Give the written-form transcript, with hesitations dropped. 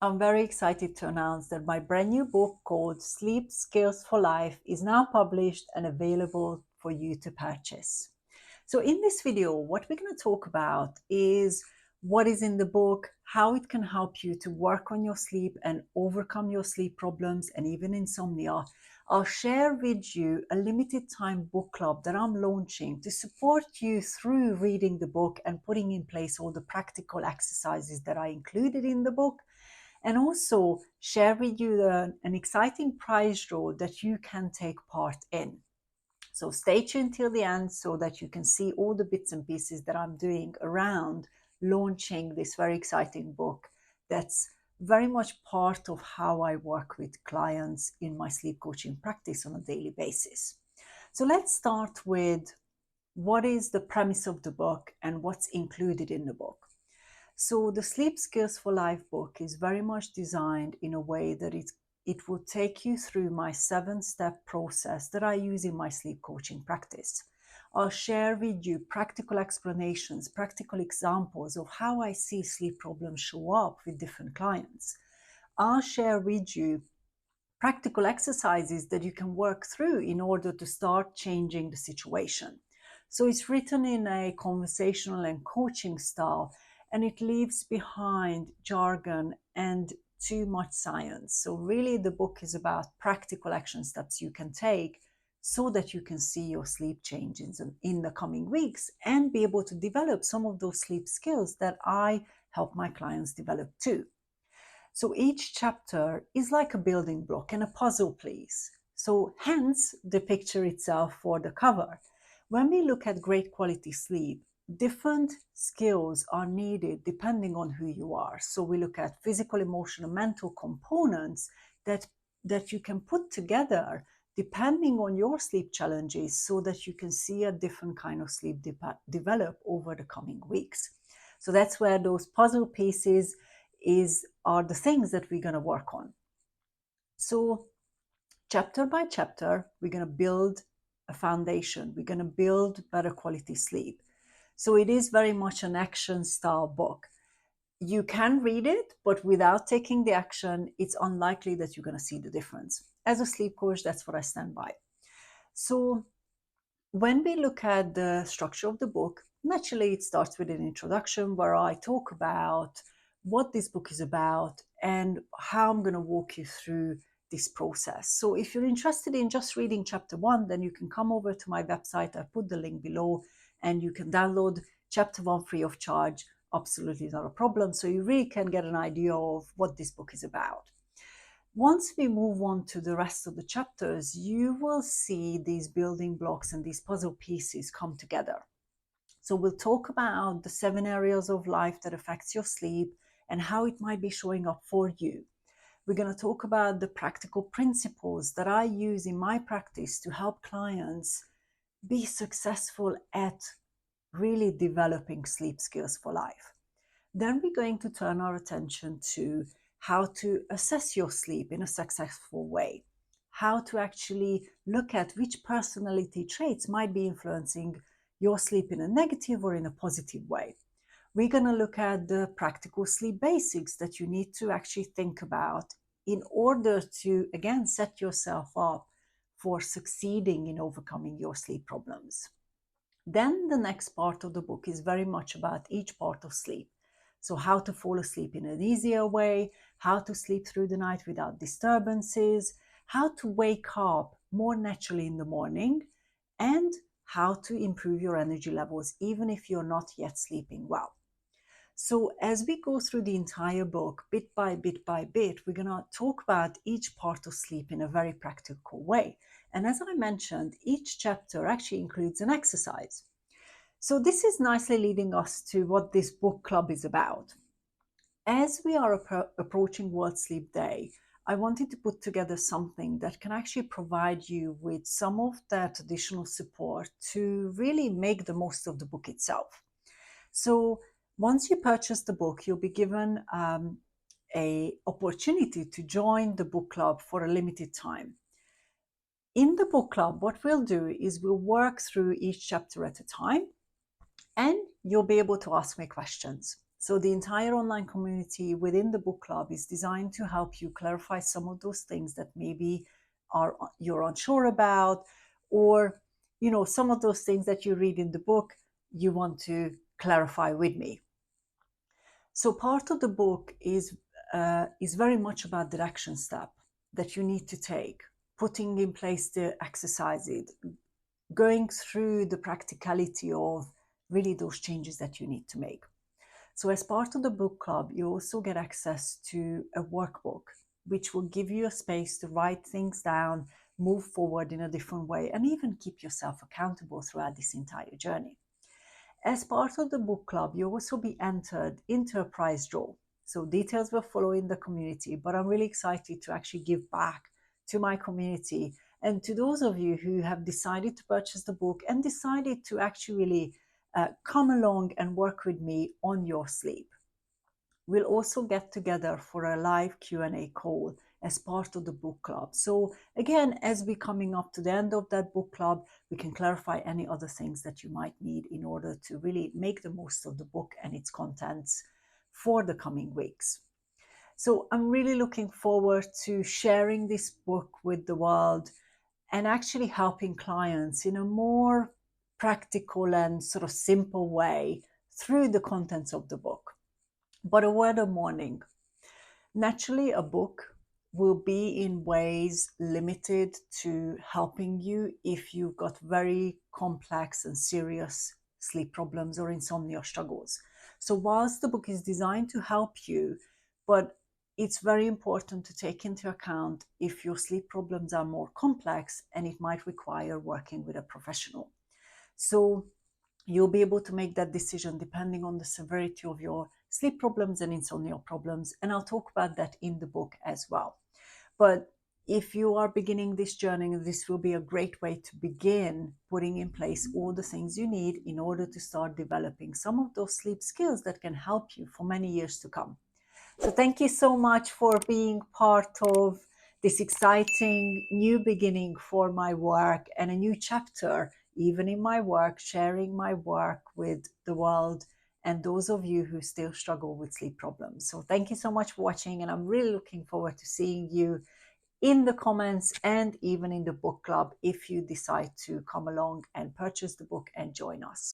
I'm very excited to announce that my brand new book called Sleep Skills for Life is now published and available for you to purchase. So in this video, what we're going to talk about is what is in the book, how it can help you to work on your sleep and overcome your sleep problems and even insomnia. I'll share with you a limited time book club that I'm launching to support you through reading the book and putting in place all the practical exercises that I included in the book, and also share with you an exciting prize draw that you can take part in. So stay tuned till the end so that you can see all the bits and pieces that I'm doing around launching this very exciting book that's very much part of how I work with clients in my sleep coaching practice on a daily basis. So let's start with what is the premise of the book and what's included in the book. So the Sleep Skills for Life book is very much designed in a way that it will take you through my 7-step process that I use in my sleep coaching practice. I'll share with you practical explanations, practical examples of how I see sleep problems show up with different clients. I'll share with you practical exercises that you can work through in order to start changing the situation. So it's written in a conversational and coaching style, and it leaves behind jargon and too much science. So really the book is about practical action steps you can take so that you can see your sleep changes in the coming weeks and be able to develop some of those sleep skills that I help my clients develop too. So each chapter is like a building block and a puzzle piece. So hence the picture itself for the cover. When we look at great quality sleep, different skills are needed depending on who you are. So we look at physical, emotional, mental components that you can put together depending on your sleep challenges so that you can see a different kind of sleep develop over the coming weeks. So that's where those puzzle pieces are the things that we're going to work on. So chapter by chapter, we're going to build a foundation. We're going to build better quality sleep. So it is very much an action style book. You can read it, but without taking the action, it's unlikely that you're going to see the difference. As a sleep coach, that's what I stand by. So when we look at the structure of the book, naturally it starts with an introduction where I talk about what this book is about and how I'm going to walk you through this process. So if you're interested in just reading chapter 1, then you can come over to my website. I put the link below and you can download chapter 1 free of charge. Absolutely not a problem. So you really can get an idea of what this book is about. Once we move on to the rest of the chapters, you will see these building blocks and these puzzle pieces come together. So we'll talk about the 7 areas of life that affects your sleep and how it might be showing up for you. We're going to talk about the practical principles that I use in my practice to help clients be successful at really developing sleep skills for life. Then we're going to turn our attention to how to assess your sleep in a successful way, how to actually look at which personality traits might be influencing your sleep in a negative or in a positive way. We're going to look at the practical sleep basics that you need to actually think about in order to, again, set yourself up for succeeding in overcoming your sleep problems. Then the next part of the book is very much about each part of sleep. So how to fall asleep in an easier way, how to sleep through the night without disturbances, how to wake up more naturally in the morning, and how to improve your energy levels even if you're not yet sleeping well. So as we go through the entire book, bit by bit by bit, we're going to talk about each part of sleep in a very practical way. And as I mentioned, each chapter actually includes an exercise. So this is nicely leading us to what this book club is about. As we are approaching World Sleep Day, I wanted to put together something that can actually provide you with some of that additional support to really make the most of the book itself. So once you purchase the book, you'll be given an opportunity to join the book club for a limited time. In the book club, what we'll do is we'll work through each chapter at a time, and you'll be able to ask me questions. So the entire online community within the book club is designed to help you clarify some of those things that maybe you're unsure about, or some of those things that you read in the book you want to clarify with me. So part of the book is very much about the action step that you need to take, putting in place the exercises, going through the practicality of really those changes that you need to make. So as part of the book club, you also get access to a workbook, which will give you a space to write things down, move forward in a different way, and even keep yourself accountable throughout this entire journey. As part of the book club, you'll also be entered into a prize draw. So details will follow in the community, but I'm really excited to actually give back to my community and to those of you who have decided to purchase the book and decided to actually come along and work with me on your sleep. We'll also get together for a live Q&A call as part of the book club. So again, as we're coming up to the end of that book club, we can clarify any other things that you might need in order to really make the most of the book and its contents for the coming weeks. So I'm really looking forward to sharing this book with the world and actually helping clients in a more practical and sort of simple way through the contents of the book. But a word of warning. Naturally, a book will be in ways limited to helping you if you've got very complex and serious sleep problems or insomnia struggles. So whilst the book is designed to help you, but it's very important to take into account if your sleep problems are more complex and it might require working with a professional. So you'll be able to make that decision depending on the severity of your sleep problems and insomnia problems. And I'll talk about that in the book as well. But if you are beginning this journey, this will be a great way to begin putting in place all the things you need in order to start developing some of those sleep skills that can help you for many years to come. So thank you so much for being part of this exciting new beginning for my work and a new chapter, even in my work, sharing my work with the world and those of you who still struggle with sleep problems. So thank you so much for watching, and I'm really looking forward to seeing you in the comments and even in the book club if you decide to come along and purchase the book and join us.